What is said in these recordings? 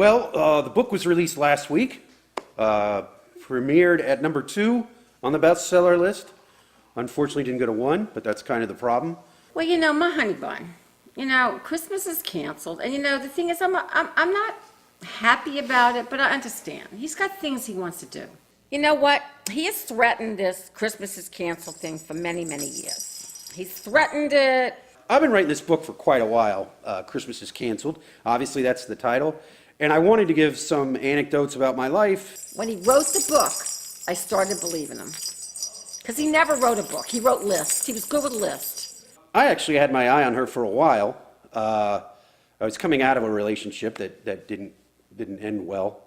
Well, the book was released last week, premiered at number 2 on the bestseller list. Unfortunately, didn't go to 1, but that's kind of the problem. Well, my honey bun, Christmas is canceled. And, the thing is, I'm not happy about it, but I understand. He's got things he wants to do. You know what? He has threatened this Christmas is canceled thing for many, many years. He's threatened it. I've been writing this book for quite a while, Christmas is Canceled. Obviously, that's the title. And I wanted to give some anecdotes about my life. When he wrote the book, I started believing him. Because he never wrote a book. He wrote lists. He was good with lists. I actually had my eye on her for a while. I was coming out of a relationship that didn't end well.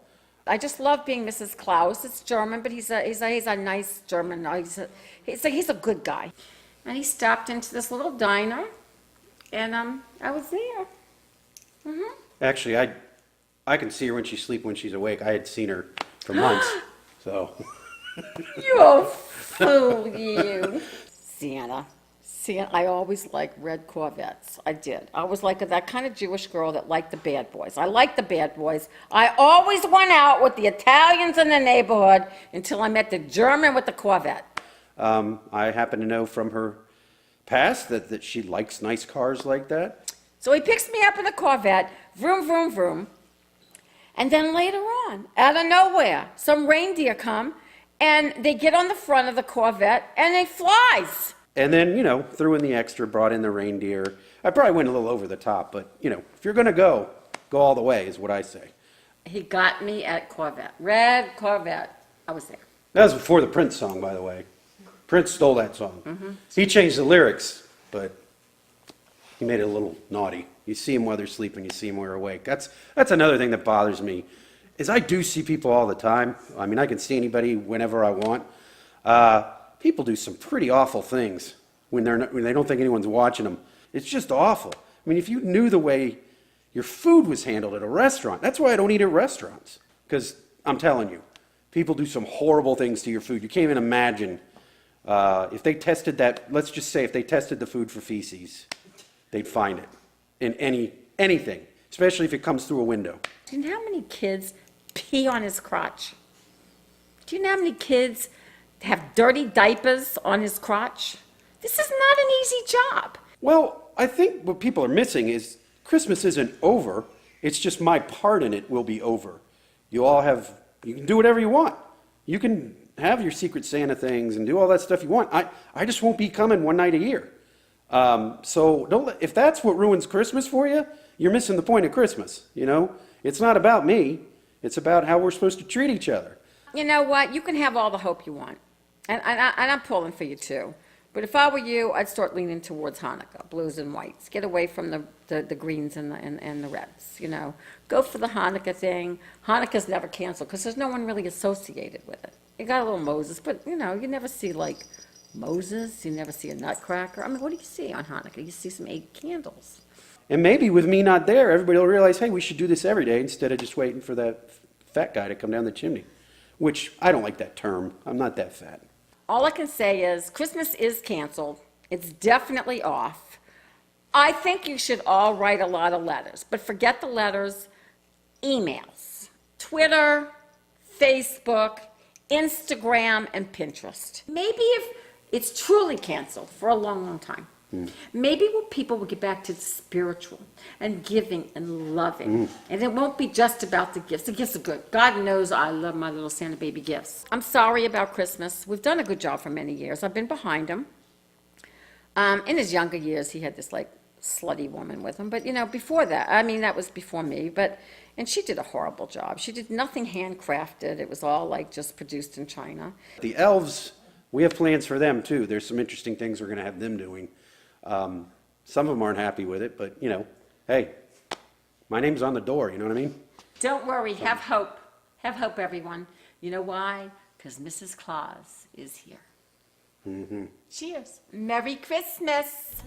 I just love being Mrs. Claus. It's German, but he's a nice German. He's a good guy. And he stopped into this little diner, and I was there. Mm-hmm. Actually, I can see her when she's sleeping, when she's awake. I had seen her for months, so. You fool, you. Santa, I always liked red Corvettes. I did. I was like that kind of Jewish girl that liked the bad boys. I liked the bad boys. I always went out with the Italians in the neighborhood until I met the German with the Corvette. I happen to know from her past that she likes nice cars like that. So he picks me up in the Corvette, vroom, vroom, vroom. And then later on, out of nowhere, some reindeer come, and they get on the front of the Corvette, and it flies. And then, threw in the extra, brought in the reindeer. I probably went a little over the top, but, if you're going to go all the way is what I say. He got me at Corvette. Red Corvette. I was there. That was before the Prince song, by the way. Prince stole that song. Mm-hmm. He changed the lyrics, but he made it a little naughty. You see him while they're sleeping, you see him while they're awake. That's another thing that bothers me, is I do see people all the time. I mean, I can see anybody whenever I want. People do some pretty awful things when they don't think anyone's watching them. It's just awful. I mean, if you knew the way your food was handled at a restaurant, that's why I don't eat at restaurants. Because I'm telling you, people do some horrible things to your food. You can't even imagine. If they tested that, let's just say if they tested the food for feces, they'd find it in anything, especially if it comes through a window. Do you know how many kids pee on his crotch? Do you know how many kids have dirty diapers on his crotch? This is not an easy job. Well, I think what people are missing is Christmas isn't over. It's just my part in it will be over. You can do whatever you want. You can have your Secret Santa things and do all that stuff you want. I just won't be coming one night a year. So if that's what ruins Christmas for you, you're missing the point of Christmas. It's not about me. It's about how we're supposed to treat each other. You know what? You can have all the hope you want. And I'm pulling for you too. But if I were you, I'd start leaning towards Hanukkah, blues and whites. Get away from the greens and the reds, Go for the Hanukkah thing. Hanukkah's never canceled because there's no one really associated with it. You got a little Moses, but, you never see, Moses. You never see a nutcracker. I mean, what do you see on Hanukkah? You see some 8 candles. And maybe with me not there, everybody will realize, hey, we should do this every day instead of just waiting for that fat guy to come down the chimney. Which, I don't like that term. I'm not that fat. All I can say is Christmas is canceled. It's definitely off. I think you should all write a lot of letters, but forget the letters, emails, Twitter, Facebook, Instagram, and Pinterest. Maybe if it's truly canceled for a long, long time, maybe people will get back to the spiritual and giving and loving. And it won't be just about the gifts. The gifts are good. God knows I love my little Santa baby gifts. I'm sorry about Christmas. We've done a good job for many years. I've been behind him. In his younger years, he had this slutty woman with him. But, before that, that was before me. And she did a horrible job. She did nothing handcrafted. It was all just produced in China. The elves, we have plans for them too. There's some interesting things we're going to have them doing. Some of them aren't happy with it, but, hey, my name's on the door, you know what I mean? Don't worry. Have hope. Have hope, everyone. You know why? Because Mrs. Claus is here. Mm-hmm. Cheers. Merry Christmas.